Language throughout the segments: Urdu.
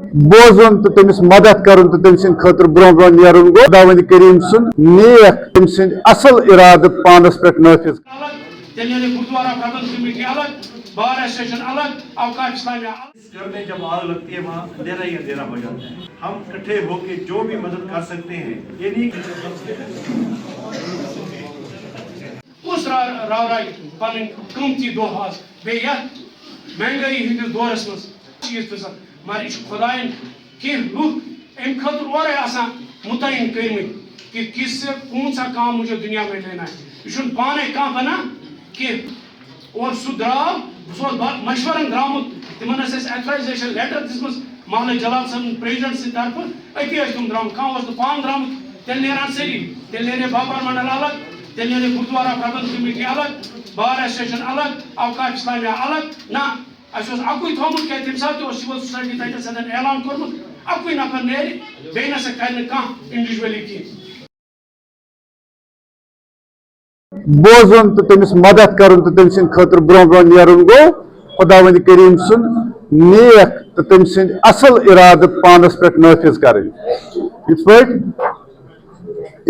بوزن تو تمس مدد کرن تو تم سند خاطر برو برو نیرن گو خداوند کریم سند نیک تم سند اصل اراد پانس پہ نافذ بار ایسوسیشن الگ، اوقاف اسلامیہ الگ۔ اس گھر میں جب آگ لگتی ہے وہاں اندھیرا ہی اندھیرا ہو جاتا ہے۔ ہم اکٹھے ہو کے جو بھی مدد کر سکتے ہیں، یہ نہیں اس راورائی پن قیمتی دہ بیت مہنگائی ہندس دورس مز چیز پسند مگر یہ خدائن کی لوگ ام خاطر اور آسان متعین کرمت کہ کس سے کون سا کام مجھے دنیا میں لینا ہے، یہ پانے کھانا بنا کہ اور سہ درو سہ مشورن درامت تمہ ایتھورائزیشن لیٹر دس محلہ جلال صاحب پریزیڈنٹ سند طرف اتی تم درام کھانا اس پان درامت تیل نیران سری تیل نیرے باپار منڈل الگ تیل نیرے گردوارا پربندھ کمیٹی الگ بار ایسوسیشن الگ اوقاف اسلامیہ الگ نا اس اکوئی تھومت کہ تمہ سات سول سوسائٹی تتس اعلان کورمت اکوئی نفر نیرِ بیٚیہِ نسا کر کانٛہہ انڈیویجولی کینٛہہ بوزن تو تمس مدد کرن تو تم سند خاطر برو برو نیرن گو خداوند کریم سند نیک تو تم سند اصل اراد پانس پہ نافذ کرن یت پہ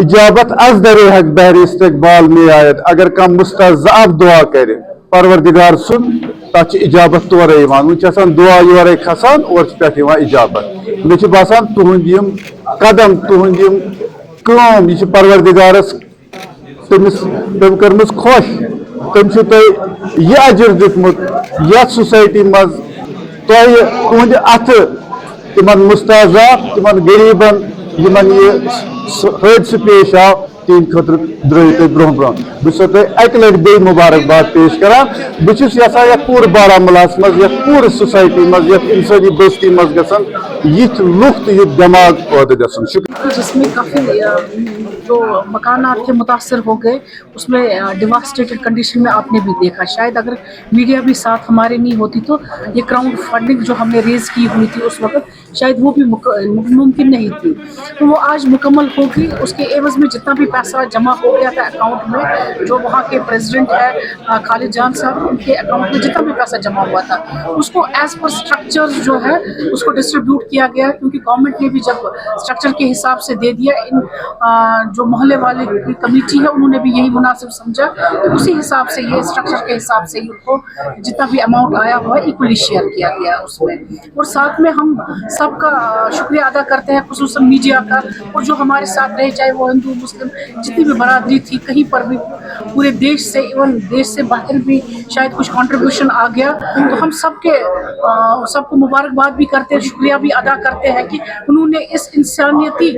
اجابت از درے حق بہر استقبال میں آیت اگر کم مستضعف دعا کرے پروردگار سن تک اجابت تورے ون دعا یورے کھسان اور پہ اجابت مے باسان تہند قدم تہند یہ پروردگارس تمس تم کرمز خوش تم تہ یہ اجر دتمت یتھ سوسائٹی مز تہند اتھ تمن مستضعف تمن غریبن یمن یہ حادثہ پیش آو تہند خاطر درو تھی برو برو بس تہ اکہ لٹ بی مبارکباد پیش کران بس یژھان یتھ پور بارہمولہ مز یتھ پور سوسائٹی مز یتھ انسانی بستی مز گژھن یتھ لُکھ تہ یتھ دماغ پٲدٕ گژھن جس میں کافی جو مکانات تھے متاثر ہو گئے، اس میں ڈیواسٹیٹڈ کنڈیشن میں آپ نے بھی دیکھا، شاید اگر میڈیا بھی ساتھ ہمارے نہیں ہوتی تو یہ کراؤڈ فنڈنگ جو ہم نے ریز کی ہوئی تھی اس وقت شاید وہ بھی ممکن نہیں تھی، تو وہ آج مکمل ہوگی۔ اس کے عوض میں جتنا بھی پیسہ جمع ہو گیا تھا اکاؤنٹ میں، جو وہاں کے پریزیڈنٹ ہے خالد جان صاحب، ان کے اکاؤنٹ میں جتنا بھی پیسہ جمع ہوا تھا اس کو ایز پر اسٹرکچر جو ہے اس کو ڈسٹریبیوٹ کیا گیا، کیونکہ گورنمنٹ نے بھی جب اسٹرکچر کے حساب سے دے دیا، ان جو محلے والے کی کمیٹی ہے انہوں نے بھی یہی مناسب سمجھا کہ اسی حساب سے یہ اسٹرکچر کے حساب سے ان کو جتنا بھی اماؤنٹ آیا ہوا ہے ایکولی شیئر کیا گیا اس میں، اور ساتھ میں ہم سب کا شکریہ ادا کرتے ہیں خصوصاً میڈیا کا، اور جو ہمارے ساتھ رہے چاہے وہ ہندو مسلم جتنی بھی برادری تھی کہیں پر بھی پورے دیش سے ایون دیش سے باہر بھی شاید کچھ کنٹریبیوشن آ گیا، تو ہم سب کو مبارکباد بھی کرتے ہیں، شکریہ بھی ادا کرتے ہیں کہ انہوں نے اس انسانیتی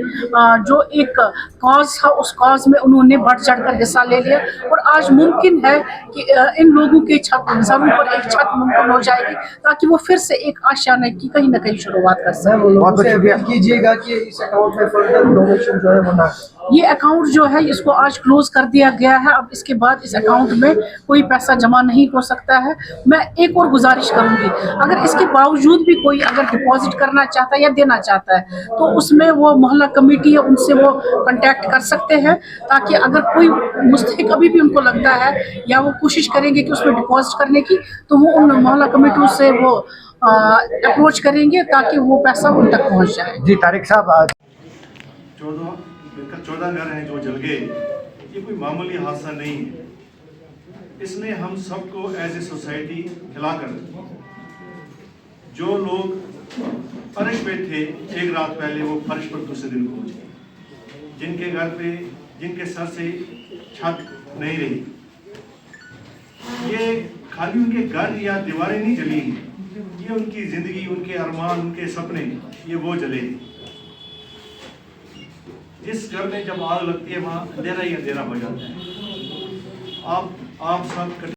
جو ایک کاز تھا اس کاز میں انہوں نے بڑھ چڑھ کر حصہ لے لیا، اور آج ممکن ہے کہ ان لوگوں کے سروں پر ایک چھت ممکن ہو جائے گی تاکہ وہ پھر سے ایک آشیانے کی کہیں نہ کہیں شروعات کر سکیں۔ کیجیے گا کہ اس اکاؤنٹ میں فردر ڈونیشن جو ہے وہ نہ، یہ اکاؤنٹ جو ہے اس کو آج کلوز کر دیا گیا ہے، اب اس کے بعد اس اکاؤنٹ میں کوئی پیسہ جمع نہیں ہو سکتا ہے۔ میں ایک اور گزارش کروں گی، اگر اس کے باوجود بھی کوئی اگر ڈپازٹ کرنا چاہتا ہے یا دینا چاہتا ہے تو اس میں وہ محلہ کمیٹی ہے ان سے وہ کنٹیکٹ کر سکتے ہیں، تاکہ اگر کوئی مستحق ابھی بھی ان کو لگتا ہے یا وہ کوشش کریں گے کہ اس میں ڈپازٹ کرنے کی تو وہ ان محلہ کمیٹیوں سے وہ اپروچ کریں گے تاکہ وہ پیسہ ان تک پہنچ جائے۔ جی طارق صاحب، 14 گھر ہیں جو جل گئے، یہ کوئی معمولی حادثہ نہیں ہے، اس نے ہم سب کو ایز اے سوسائٹی کھلا کر، جو لوگ فرش پہ تھے ایک رات پہلے وہ فرش پر دوسرے دن پہنچ گئے، جن کے گھر پہ جن کے سر سے چھت نہیں رہی، یہ خالی ان کے گھر یا دیواریں نہیں جلی ہیں، یہ ان کی زندگی، ان کے ارمان، ان کے سپنے، یہ وہ جلے ہیں۔ جس گھر میں جب آگ لگتی ہے وہاں اندھیرا ہی اندھیرا ہو جاتا ہے۔ آپ سب